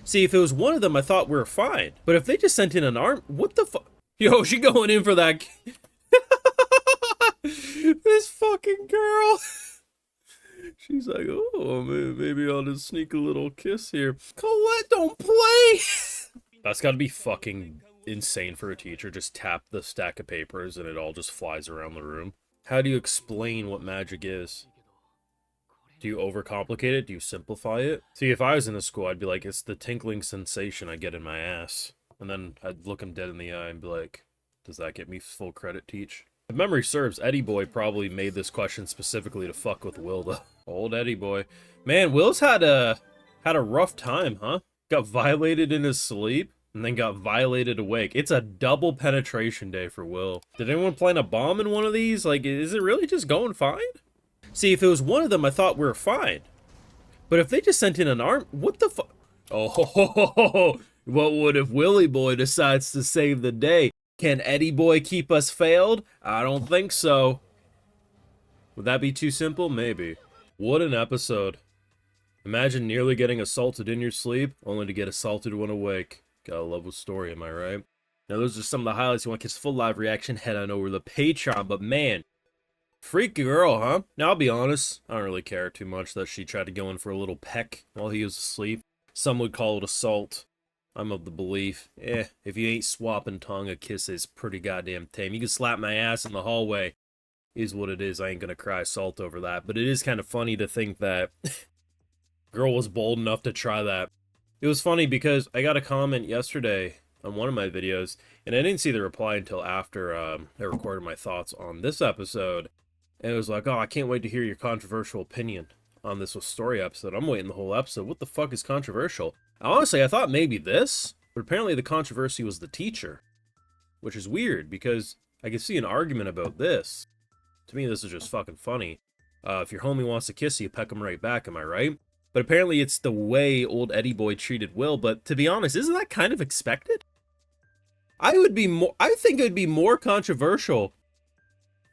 See, if it was one of them, I thought we were fine. But if they just sent in an arm, what the fuck? Yo, she going in for that. This fucking girl. She's like, oh, maybe I'll just sneak a little kiss here. Colette, don't play. That's gotta be fucking insane for a teacher. Just tap the stack of papers and it all just flies around the room. How do you explain what magic is? Do you overcomplicate it? Do you simplify it? See, if I was in a school, I'd be like, it's the tinkling sensation I get in my ass. And then I'd look him dead in the eye and be like, does that get me full credit, teach? If memory serves, Eddie Boy probably made this question specifically to fuck with Will, though. Old Eddie Boy. Man, Will's had a rough time, huh? Got violated in his sleep, and then got violated awake. It's a double penetration day for Will. Did anyone plant a bomb in one of these? Like, is it really just going fine? See, if it was one of them, I thought we were fine. But if they just sent in an arm, what the fuck? Oh, ho, ho, ho, ho. What would if Willie Boy decides to save the day? Can Eddie Boy keep us failed? I don't think so. Would that be too simple? Maybe. What an episode. Imagine nearly getting assaulted in your sleep, only to get assaulted when awake. Gotta love Wistoria, am I right? Now, those are some of the highlights. You want to catch full live reaction, head on over to the Patreon. But man, freaky girl, huh? Now, I'll be honest, I don't really care too much that she tried to go in for a little peck while he was asleep. Some would call it assault. I'm of the belief, if you ain't swapping tongue, a kiss is pretty goddamn tame. You can slap my ass in the hallway, is what it is. I ain't gonna cry salt over that. But it is kind of funny to think that girl was bold enough to try that. It was funny because I got a comment yesterday on one of my videos, and I didn't see the reply until after I recorded my thoughts on this episode. And it was like, oh, I can't wait to hear your controversial opinion on this Wistoria episode. I'm waiting the whole episode. What the fuck is controversial? Honestly, I thought maybe this, but apparently the controversy was the teacher, which is weird because I can see an argument about this. To me, this is just fucking funny. If your homie wants to kiss you, peck him right back, am I right? But apparently it's the way old Eddie Boy treated Will, but to be honest, isn't that kind of expected? I think it would be more controversial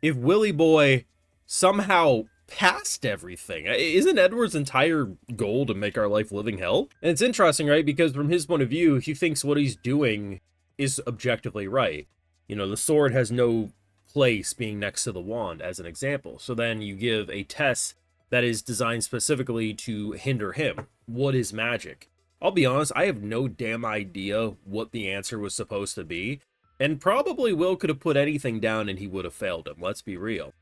if Willie Boy somehow past everything. Isn't Edward's entire goal to make our life living hell? And it's interesting, right? Because from his point of view, he thinks what he's doing is objectively right. You know, the sword has no place being next to the wand, as an example. So then you give a test that is designed specifically to hinder him. What is magic? I'll be honest, I have no damn idea what the answer was supposed to be. And probably Will could have put anything down and he would have failed him. Let's be real.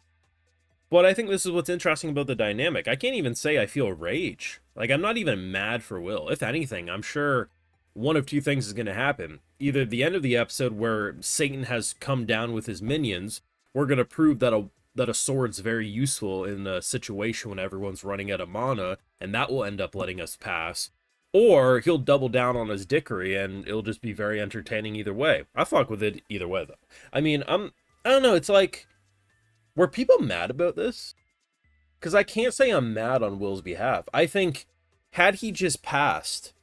But I think this is what's interesting about the dynamic. I can't even say I feel rage. Like, I'm not even mad for Will. If anything, I'm sure one of two things is going to happen. Either the end of the episode where Satan has come down with his minions, we're going to prove that a sword's very useful in a situation when everyone's running out of mana, and that will end up letting us pass. Or he'll double down on his dickery, and it'll just be very entertaining either way. I fuck with it either way, though. I mean, I don't know, it's like, were people mad about this? Because I can't say I'm mad on Will's behalf. I think, had he just passed,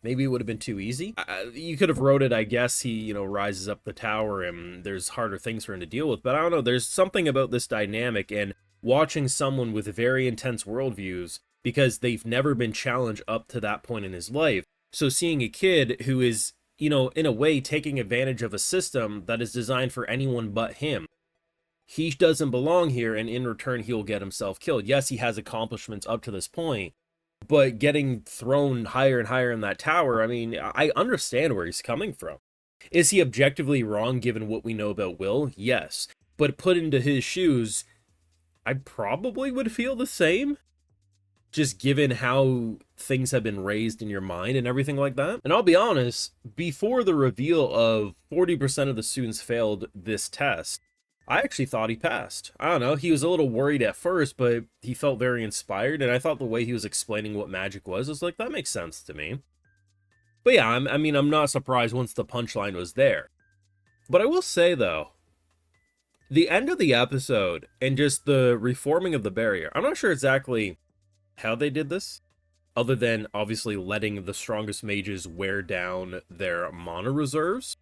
maybe it would have been too easy. You could have wrote it, I guess, he, you know, rises up the tower and there's harder things for him to deal with. But I don't know, there's something about this dynamic and watching someone with very intense worldviews because they've never been challenged up to that point in his life. So seeing a kid who is, you know, in a way taking advantage of a system that is designed for anyone but him. He doesn't belong here, and in return, he'll get himself killed. Yes, he has accomplishments up to this point, but getting thrown higher and higher in that tower, I mean, I understand where he's coming from. Is he objectively wrong given what we know about Will? Yes. But put into his shoes, I probably would feel the same. Just given how things have been raised in your mind and everything like that. And I'll be honest, before the reveal of 40% of the students failed this test, I actually thought he passed. I don't know, he was a little worried at first, but he felt very inspired, and I thought the way he was explaining what magic was like, that makes sense to me. But yeah, I mean, I'm not surprised once the punchline was there. But I will say, though, the end of the episode and just the reforming of the barrier, I'm not sure exactly how they did this, other than obviously letting the strongest mages wear down their mana reserves.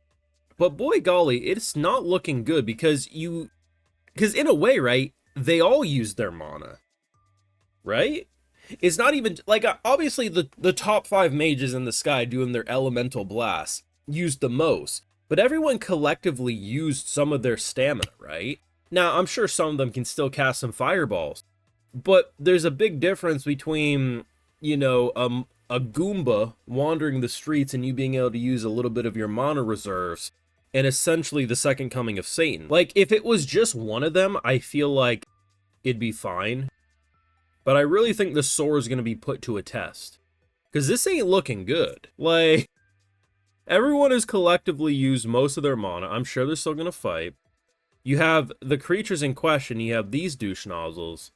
But boy golly, it's not looking good because in a way, right, they all use their mana, right? It's not even, like, obviously the top 5 mages in the sky doing their elemental blasts used the most, but everyone collectively used some of their stamina, right? Now, I'm sure some of them can still cast some fireballs, but there's a big difference between, you know, a Goomba wandering the streets and you being able to use a little bit of your mana reserves, and essentially the second coming of Satan. Like, if it was just one of them, I feel like it'd be fine. But I really think the Sora is going to be put to a test. Because this ain't looking good. Like, everyone has collectively used most of their mana. I'm sure they're still going to fight. You have the creatures in question. You have these douche nozzles.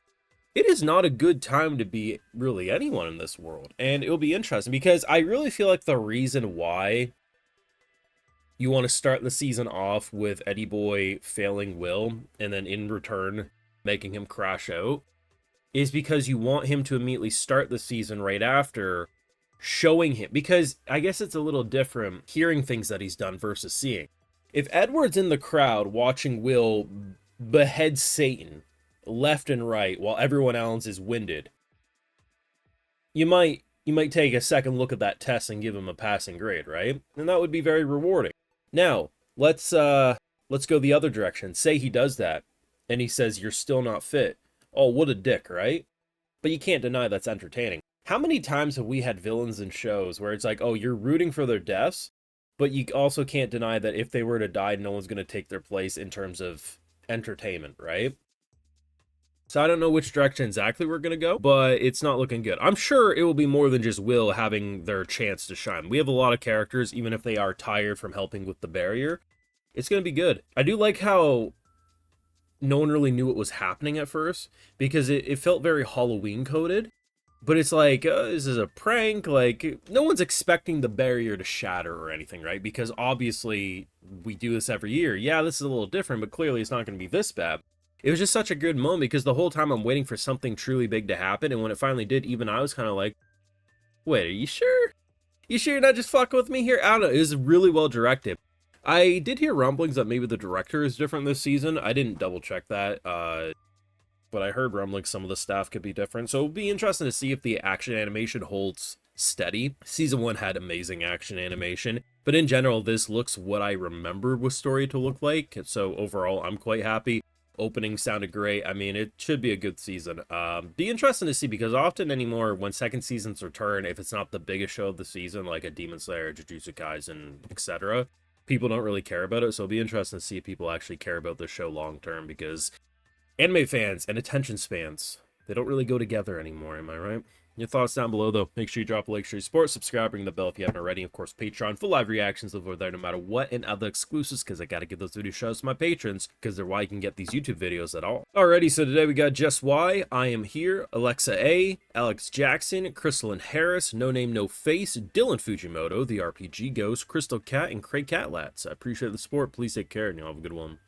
It is not a good time to be really anyone in this world. And it'll be interesting because I really feel like the reason why you want to start the season off with Eddie Boy failing Will and then in return making him crash out is because you want him to immediately start the season right after showing him. Because I guess it's a little different hearing things that he's done versus seeing. If Edward's in the crowd watching Will behead Satan left and right while everyone else is winded, you might take a second look at that test and give him a passing grade, right? And that would be very rewarding. Now, let's go the other direction. Say he does that and he says you're still not fit. Oh, what a dick, right? But you can't deny that's entertaining. How many times have we had villains in shows where it's like, oh, you're rooting for their deaths, but you also can't deny that if they were to die, no one's going to take their place in terms of entertainment, right? So I don't know which direction exactly we're going to go, but it's not looking good. I'm sure it will be more than just Will having their chance to shine. We have a lot of characters, even if they are tired from helping with the barrier. It's going to be good. I do like how no one really knew what was happening at first, because it felt very Halloween coded. But it's like, this is a prank. Like, no one's expecting the barrier to shatter or anything, right? Because obviously we do this every year. Yeah, this is a little different, but clearly it's not going to be this bad. It was just such a good moment because the whole time I'm waiting for something truly big to happen. And when it finally did, even I was kind of like, wait, are you sure? You sure you're not just fucking with me here? I don't know. It was really well directed. I did hear rumblings that maybe the director is different this season. I didn't double check that. But I heard rumblings some of the staff could be different. So it'll be interesting to see if the action animation holds steady. Season 1 had amazing action animation. But in general, this looks what I remember Wistoria to look like. So overall, I'm quite happy. Opening sounded great. I mean, it should be a good season. Be interesting to see, because often anymore when second seasons return, if it's not the biggest show of the season, like a Demon Slayer, Jujutsu Kaisen, etc., people don't really care about it. So it'll be interesting to see if people actually care about this show long term, because anime fans and attention spans, they don't really go together anymore, am I right? Your thoughts down below, though. Make sure you drop a like, share your support, subscribe, ring the bell if you haven't already. Of course, Patreon for live reactions over there no matter what, and other exclusives, because I gotta give those video shows to my patrons, because they're why you can get these YouTube videos at all. Alrighty, so today we got Just Why, I Am Here, Alexa A, Alex Jackson, Crystalline Harris, No Name No Face, Dylan Fujimoto, The RPG Ghost, Crystal Cat, and Craig Catlats. I appreciate the support. Please take care, and you'll have a good one.